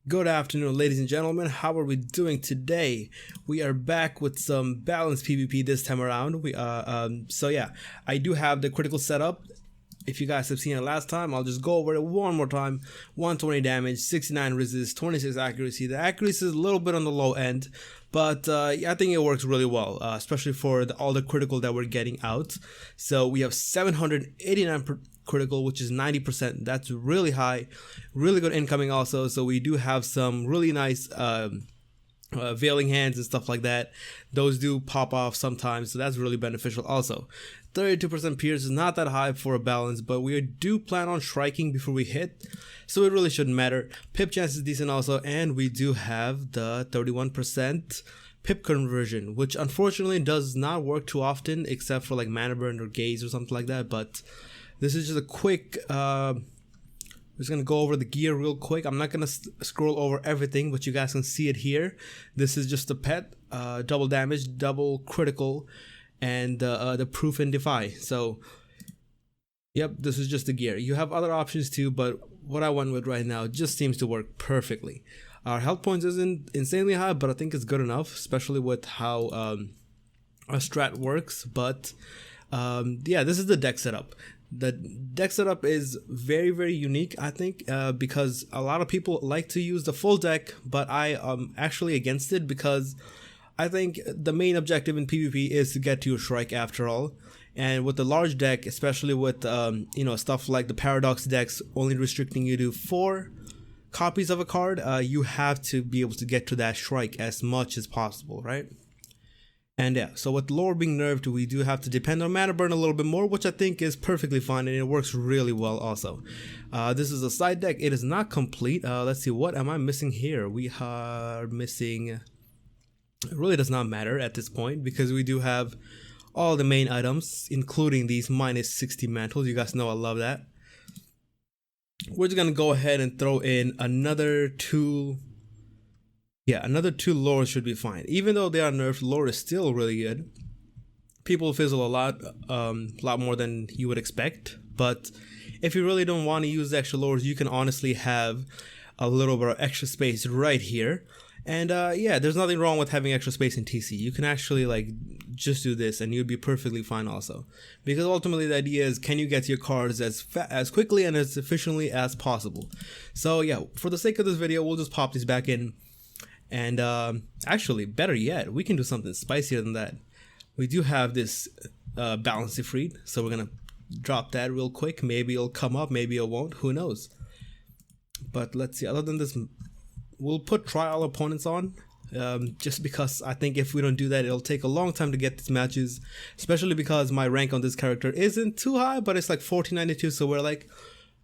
Good afternoon, ladies and gentlemen. How are we doing today? We are back with some balanced PvP this time around. I do have the critical setup. If you guys have seen it last time, I'll just go over it one more time. 120 damage, 69 resist, 26 accuracy. The accuracy is a little bit on the low end, but I think it works really well, especially for all the critical that we're getting out. So we have 789 critical, which is 90%. That's really high, really good incoming also. So we do have some really nice veiling hands and stuff like that. Those do pop off sometimes, so that's really beneficial also. 32% pierce is not that high for a balance, but we do plan on striking before we hit, so it really shouldn't matter. Pip chance is decent also, and we do have the 31% pip conversion, which unfortunately does not work too often except for like mana burn or gaze or something like that. But this is just a quick we're just gonna go over the gear real quick. I'm not gonna scroll over everything, but you guys can see it here. This is just the pet, double damage, double critical, and the proof and defy. So yep, this is just the gear. You have other options too, but what I went with right now just seems to work perfectly. Our health points isn't insanely high, but I think it's good enough, especially with how our strat works. But yeah, this is the deck setup. The deck setup is very unique, I think, because a lot of people like to use the full deck, but I am actually against it because I think the main objective in PvP is to get to your strike after all. And with the large deck, especially with stuff like the paradox decks only restricting you to 4 copies of a card, you have to be able to get to that strike as much as possible, right? And yeah, so with lore being nerfed, we do have to depend on mana burn a little bit more, which I think is perfectly fine, and it works really well also. This is a side deck. It is not complete. Let's see, what am I missing here? We are missing... It really does not matter at this point because we do have all the main items, including these minus 60 mantles. You guys know I love that. We're just gonna go ahead and throw in another 2. Yeah, another 2 lore should be fine. Even though they are nerfed, lore is still really good. People fizzle a lot more than you would expect. But if you really don't want to use the extra lores, you can honestly have a little bit of extra space right here. And yeah, there's nothing wrong with having extra space in TC. You can actually like just do this and you'd be perfectly fine also. Because ultimately the idea is, can you get your cards as quickly and as efficiently as possible? So yeah, for the sake of this video, we'll just pop these back in. And actually, better yet, we can do something spicier than that. We do have this balance defeat, so we're gonna drop that real quick. Maybe it'll come up, maybe it won't, who knows. But let's see, other than this, we'll put trial opponents on, just because I think if we don't do that, it'll take a long time to get these matches, especially because my rank on this character isn't too high, but it's like 1492, so we're like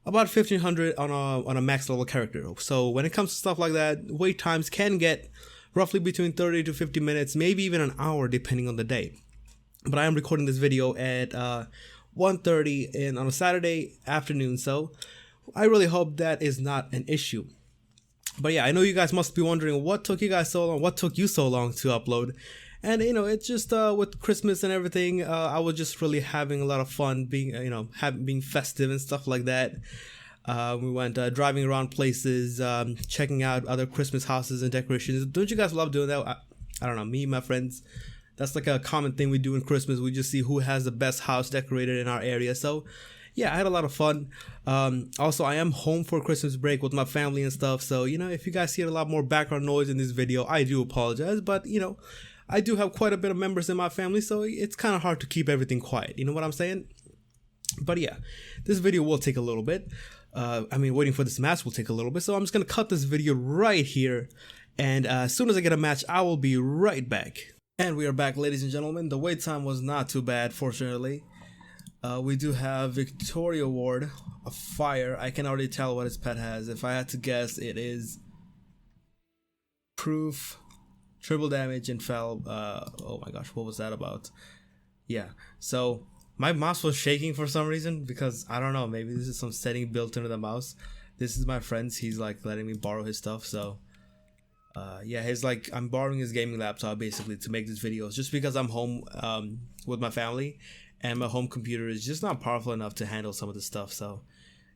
about 1500 on a max level character. So when it comes to stuff like that, wait times can get roughly between 30 to 50 minutes, maybe even an hour depending on the day. But I am recording this video at 1:30 on a Saturday afternoon, so I really hope that is not an issue. But yeah, I know you guys must be wondering what took you guys so long, what took you so long to upload. And it's just with Christmas and everything, I was just really having a lot of fun being being festive and stuff like that. We went driving around places, checking out other Christmas houses and decorations. Don't you guys love doing that? I don't know, me and my friends, that's like a common thing we do in Christmas. We just see who has the best house decorated in our area. So yeah, I had a lot of fun. Also, I am home for Christmas break with my family and stuff. So if you guys hear a lot more background noise in this video, I do apologize. But I do have quite a bit of members in my family, so it's kind of hard to keep everything quiet. You know what I'm saying? But yeah, this video will take a little bit. Waiting for this match will take a little bit, so I'm just going to cut this video right here. And as soon as I get a match, I will be right back. And we are back, ladies and gentlemen. The wait time was not too bad, fortunately. We do have Victoria Ward, a fire. I can already tell what his pet has. If I had to guess, it is proof, triple damage, and fell. Oh my gosh, what was that about? Yeah, so my mouse was shaking for some reason because I don't know, maybe this is some setting built into the mouse. This is my friend's. He's like letting me borrow his stuff, so yeah, I'm borrowing his gaming laptop basically to make these videos just because I'm home with my family and my home computer is just not powerful enough to handle some of this stuff. So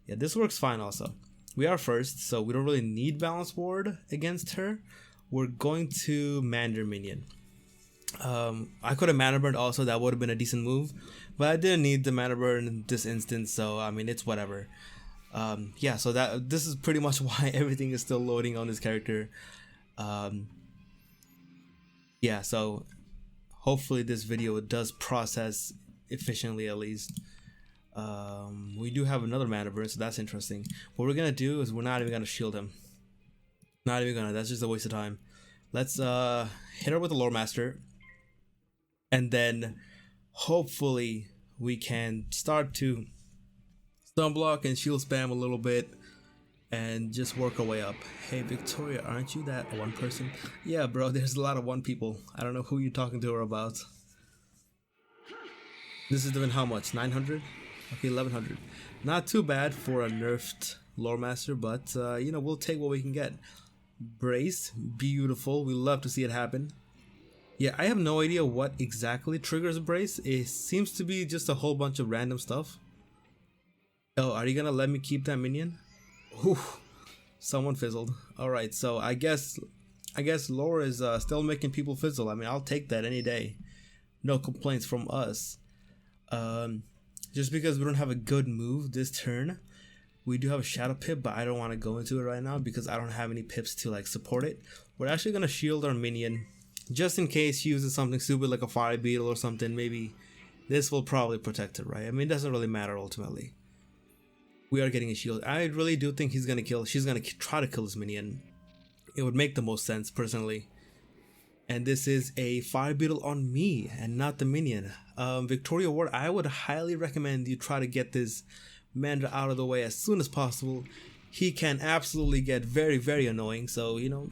yeah, this works fine also. we are first, so we don't really need balance ward against her. We're going to Mander minion. I could have mana burned also, that would have been a decent move, but I didn't need the mana burn in this instance, so I mean, it's whatever. Yeah, so this is pretty much why everything is still loading on this character. Yeah, so hopefully this video does process efficiently at least. We do have another mana burn, so that's interesting. What we're gonna do is we're not even gonna shield him. Not even gonna, that's just a waste of time. Let's hit her with the Lore Master, and then hopefully we can start to stun block and shield spam a little bit and just work our way up. Hey Victoria, aren't you that one person? Yeah bro, there's a lot of one people. I don't know who you're talking to her about. This is doing how much? 900? Okay, 1100. Not too bad for a nerfed Lore Master, but you know, we'll take what we can get. Brace, beautiful. We love to see it happen. Yeah, I have no idea what exactly triggers Brace. It seems to be just a whole bunch of random stuff. Oh, are you gonna let me keep that minion? Whew, someone fizzled. Alright, so I guess Lore is still making people fizzle. I mean, I'll take that any day. No complaints from us. Just because we don't have a good move this turn. We do have a Shadow Pip, but I don't want to go into it right now because I don't have any pips to like support it. We're actually gonna shield our minion just in case she uses something stupid like a Fire Beetle or something. Maybe this will probably protect her, right? I mean, it doesn't really matter ultimately. We are getting a shield. I really do think she's gonna try to kill this minion. It would make the most sense personally. And this is a Fire Beetle on me and not the minion. Victoria Ward, I would highly recommend you try to get this Mander out of the way as soon as possible. He can absolutely get very, very annoying, so you know,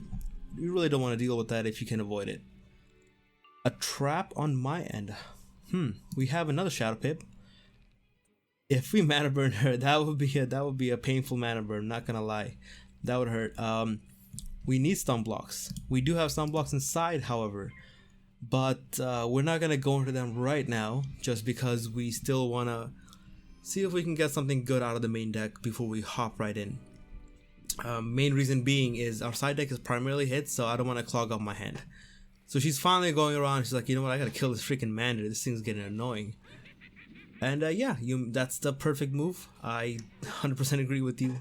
you really don't want to deal with that if you can avoid it. A trap on my end. We have another Shadow Pip. If we mana burn her, that would be a painful mana burn, not gonna lie. That would hurt. We need stun blocks. We do have stun blocks inside, however, but we're not gonna go into them right now just because we still wanna see if we can get something good out of the main deck before we hop right in. Main reason being is our side deck is primarily hits, so I don't want to clog up my hand. So she's finally going around, she's like, you know what, I gotta kill this freaking Mander, this thing's getting annoying. And yeah, that's the perfect move. I 100% agree with you.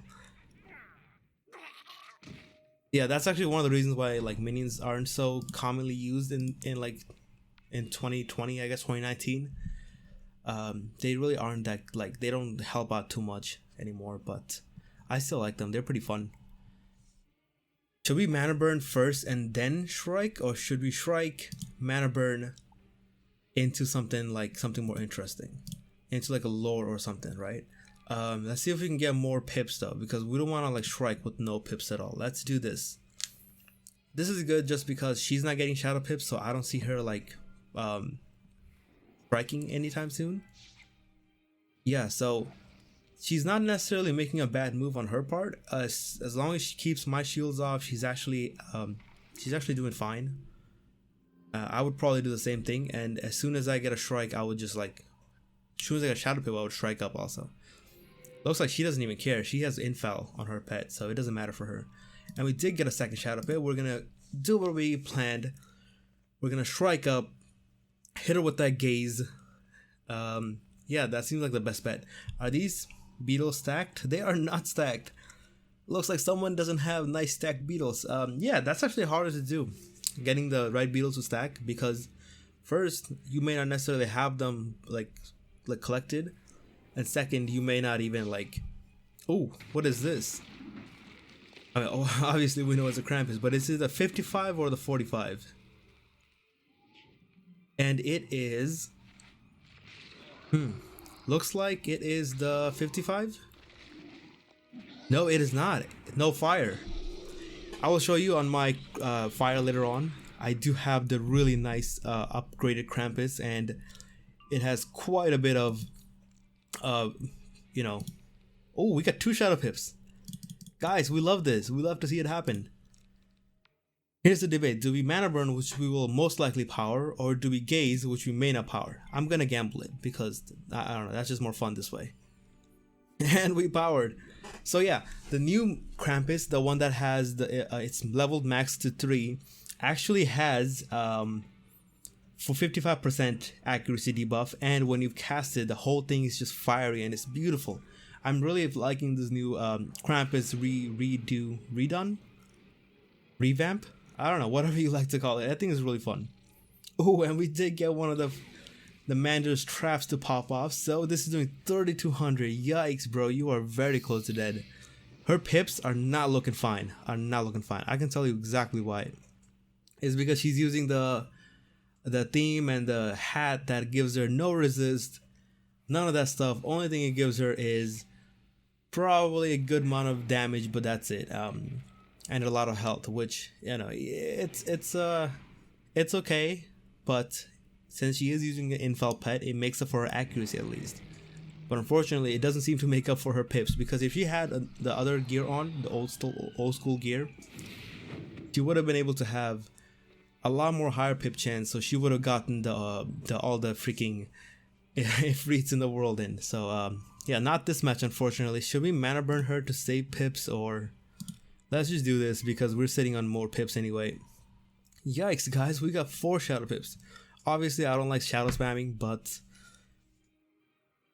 Yeah, that's actually one of the reasons why like minions aren't so commonly used in 2020, I guess 2019. They really aren't that, like, they don't help out too much anymore, but I still like them. They're pretty fun. Should we mana burn first and then shrike, or should we shrike, mana burn into something more interesting, into like a lore or something, right? Let's see if we can get more pips though, because we don't want to like shrike with no pips at all. Let's do this. This is good just because she's not getting shadow pips, so I don't see her like striking anytime soon. Yeah, so she's not necessarily making a bad move on her part. As long as she keeps my shields off, she's actually doing fine. I would probably do the same thing, and as soon as I get a shrike, I would just like, as soon as I get a shadow pip, I would shrike up also. Looks like she doesn't even care. She has infal on her pet, so it doesn't matter for her. And we did get a second shadow pip. We're gonna do what we planned. We're gonna shrike up, hit her with that gaze. Yeah, that seems like the best bet. Are these beetles stacked? They are not stacked. Looks like someone doesn't have nice stacked beetles. Yeah, that's actually harder to do, getting the right beetles to stack, because first, you may not necessarily have them like collected, and second, you may not even like, oh, what is this? I mean, obviously we know it's a Krampus, but is it the 55 or the 45? And it is, looks like it is the 55. No, it is not. No fire. I will show you on my fire later on. I do have the really nice upgraded Krampus, and it has quite a bit of you know, oh, we got 2 shadow pips. Guys, we love this. We love to see it happen. Here's the debate. Do we mana burn, which we will most likely power, or do we gaze, which we may not power? I'm gonna gamble it because I don't know, that's just more fun this way. And we powered. So yeah, the new Krampus, the one that has the it's leveled max to 3, actually has for 55% accuracy debuff, and when you cast it, the whole thing is just fiery and it's beautiful. I'm really liking this new Krampus revamp. I don't know, whatever you like to call it. I think it's really fun. Oh, and we did get one of the Mander's traps to pop off. So this is doing 3200. Yikes, bro, you are very close to dead. Her pips are not looking fine. I can tell you exactly why. It's because she's using the theme and the hat that gives her no resist. None of that stuff. Only thing it gives her is probably a good amount of damage, but that's it. And a lot of health, which, you know, it's okay, but since she is using an infel pet, it makes up for her accuracy at least. But unfortunately, it doesn't seem to make up for her pips, because if she had the other gear on, the old school gear, she would have been able to have a lot more higher pip chance, so she would have gotten all the freaking Ifrits in the world in. So yeah, not this match, unfortunately. Should we mana burn her to save pips, or let's just do this because we're sitting on more pips anyway. Yikes, guys, we got 4 shadow pips. Obviously, I don't like shadow spamming, but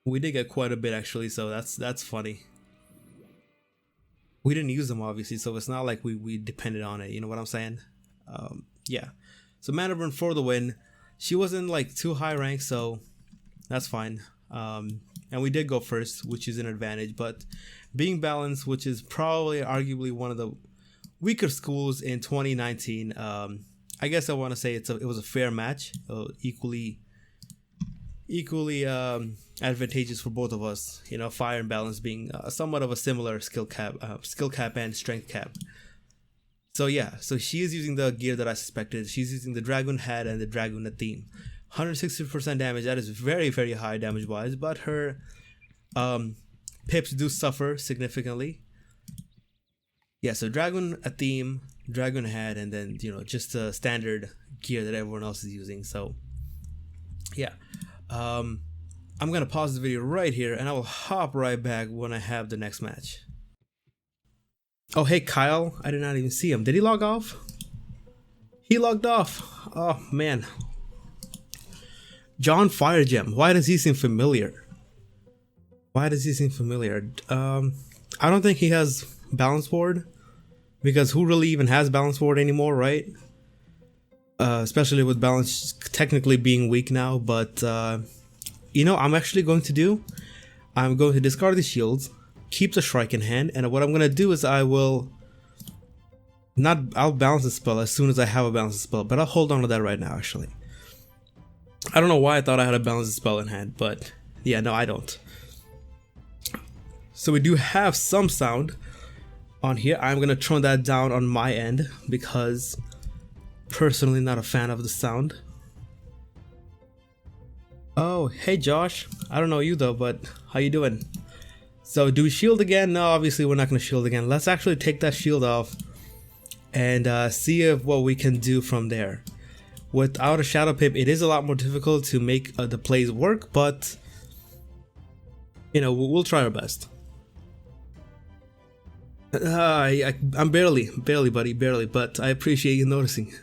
we did get quite a bit actually, so that's funny. We didn't use them obviously, so it's not like we depended on it. You know what I'm saying? Yeah. So mana burn for the win. She wasn't like too high ranked, so that's fine. And we did go first, which is an advantage, but being balanced, which is probably arguably one of the weaker schools in 2019, I guess I want to say it was a fair match, equally advantageous for both of us. You know, fire and balance being somewhat of a similar skill cap and strength cap. So yeah, so she is using the gear that I suspected. She's using the Dragoon hat and the Dragoon theme. 160% damage, that is very, very high damage wise, but her pips do suffer significantly. Yeah, so Dragoon theme, Dragoon hat, and then, you know, just the standard gear that everyone else is using. So yeah, I'm gonna pause the video right here and I will hop right back when I have the next match. Oh hey Kyle, I did not even see him. Did he log off? He logged off. Oh man. John Firegem, why does he seem familiar? I don't think he has balance board, because who really even has balance board anymore, right? Especially with balance technically being weak now. But you know, I'm actually going to discard the shields, keep the Shrike in hand, and what I'm gonna do is I'll balance the spell as soon as I have a balanced spell, but I'll hold on to that right now actually. I don't know why I thought I had a balanced spell in hand, but yeah, no, I don't. So we do have some sound on here. I'm gonna turn that down on my end because personally not a fan of the sound. Oh, hey Josh. I don't know you though, but how you doing? So do we shield again? No, obviously we're not gonna shield again. Let's actually take that shield off and see what we can do from there. Without a shadow pip, it is a lot more difficult to make the plays work, but you know, we'll try our best. I'm barely buddy, barely, but I appreciate you noticing.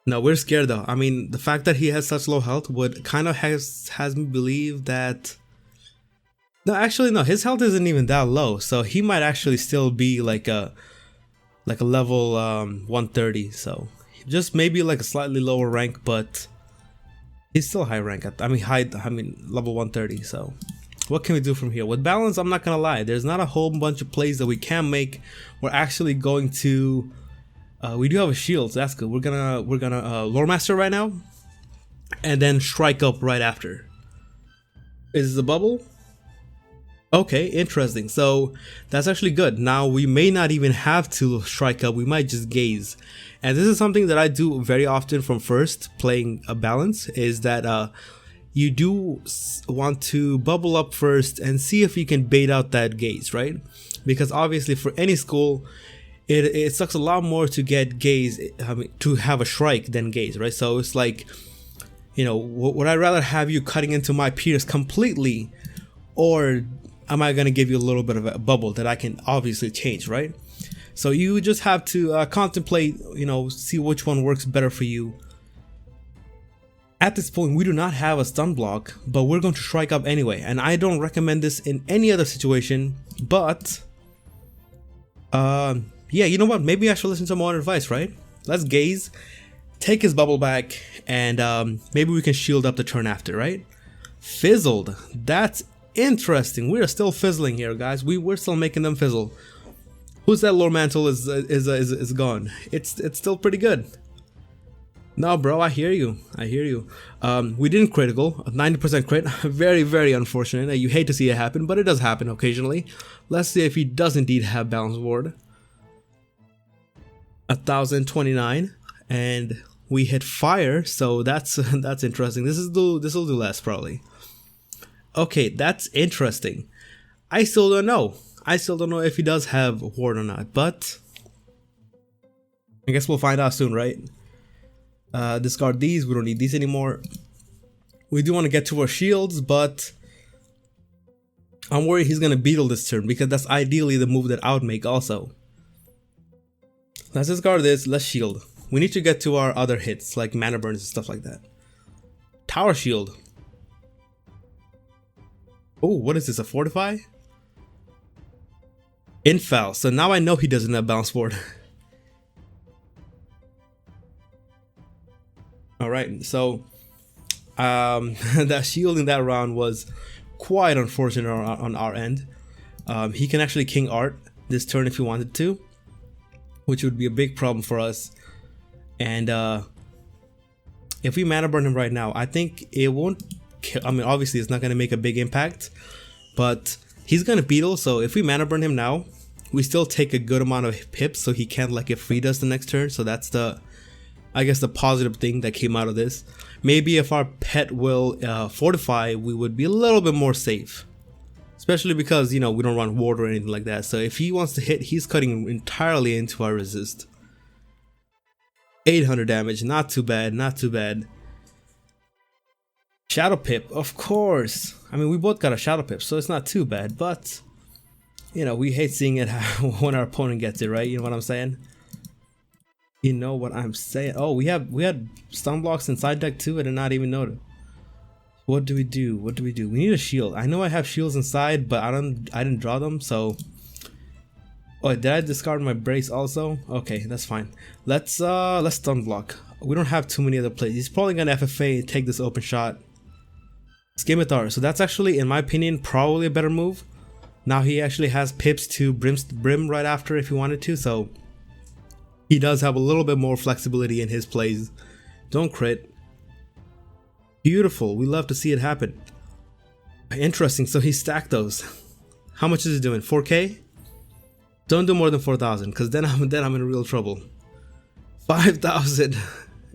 No, we're scared though. I mean, the fact that he has such low health would kind of has me believe that. No, actually no, his health isn't even that low, so he might actually still be like a level 130. So just maybe like a slightly lower rank, but he's still high rank. I mean level 130. So what can we do from here? With balance, I'm not gonna lie, there's not a whole bunch of plays that we can make. We're actually going to we do have a shield, so that's good. We're gonna Lore Master right now and then strike up right after. Is the bubble? Okay, interesting. So that's actually good. Now we may not even have to strike up, we might just gaze. And this is something that I do very often from first playing a balance, is that you do want to bubble up first and see if you can bait out that gaze, right? Because obviously for any school, it sucks a lot more to get gaze, to have a strike than gaze, right? So it's like, you know, would I rather have you cutting into my peers completely, or am I going to give you a little bit of a bubble that I can obviously change, right? So you just have to contemplate, you know, see which one works better for you. At this point, we do not have a stun block, but we're going to strike up anyway. And I don't recommend this in any other situation, but yeah, you know what? Maybe I should listen to more advice, right? Let's gaze, take his bubble back, and maybe we can shield up the turn after, right? Fizzled. That's interesting. We are still fizzling here, guys. We're still making them fizzle. Who's that lore mantle is gone? It's still pretty good. No, bro, I hear you. I hear you. We didn't critical, a 90% crit. Very, very unfortunate. You hate to see it happen, but it does happen occasionally. Let's see if he does indeed have balance ward. 1029, and we hit fire, so that's interesting. This will do less probably. Okay, that's interesting. I still don't know. I still don't know if he does have ward or not, but I guess we'll find out soon, right? Discard these. We don't need these anymore. We do want to get to our shields, but I'm worried he's gonna beetle this turn because that's ideally the move that I would make also. Let's discard this. Let's shield. We need to get to our other hits like mana burns and stuff like that. Tower shield. Oh, what is this? A fortify? Infal. So now I know he doesn't have balance ward. Alright, so that shield in that round was quite unfortunate on our end. He can actually king art this turn if he wanted to, which would be a big problem for us. And if we mana burn him right now, I think it won't kill. I mean, obviously it's not going to make a big impact, but he's going to beetle. So if we mana burn him now, we still take a good amount of pips, so he can't like get freed us the next turn. So that's the, I guess, the positive thing that came out of this. Maybe if our pet will fortify, we would be a little bit more safe. Especially because, you know, we don't run ward or anything like that. So if he wants to hit, he's cutting entirely into our resist. 800 damage, not too bad, not too bad. Shadow Pip, of course. I mean, we both got a Shadow Pip, so it's not too bad. But, you know, we hate seeing it when our opponent gets it, right? You know what I'm saying? You know what I'm saying? Oh, we had stun blocks inside deck too. I did not even notice. What do we do? What do we do? We need a shield. I know I have shields inside, but I didn't draw them. So, oh, did I discard my brace also? Okay, that's fine. Let's stun block. We don't have too many other plays. He's probably gonna FFA and take this open shot. Scimitar. So that's actually, in my opinion, probably a better move. Now he actually has pips to brim right after if he wanted to. So he does have a little bit more flexibility in his plays. Don't crit. Beautiful. We love to see it happen. Interesting. So he stacked those. How much is he doing? 4K? Don't do more than 4,000, because then I'm in real trouble. 5,000.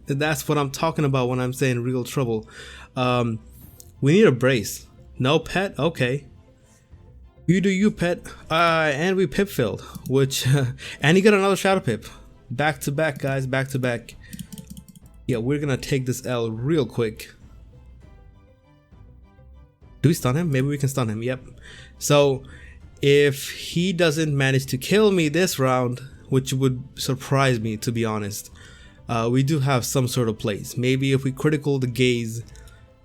That's what I'm talking about when I'm saying real trouble. We need a brace. No pet? Okay. You do you, pet. And we pip filled, which and he got another shadow pip. Back to back, guys, back to back. Yeah, we're gonna take this L real quick. Do we stun him? Maybe we can stun him. Yep. So if he doesn't manage to kill me this round, which would surprise me to be honest, we do have some sort of plays. Maybe if we critical the gaze,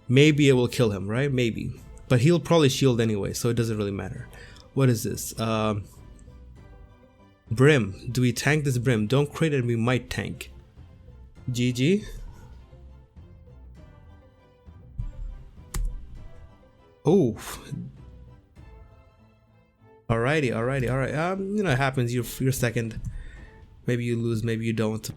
maybe it will kill him, right? Maybe. But he'll probably shield anyway, so it doesn't really matter. What is this? Brim. Do we tank this Brim? Don't crit it, we might tank. GG. Oh. Alrighty, alright. You know, it happens. You're second. Maybe you lose, maybe you don't.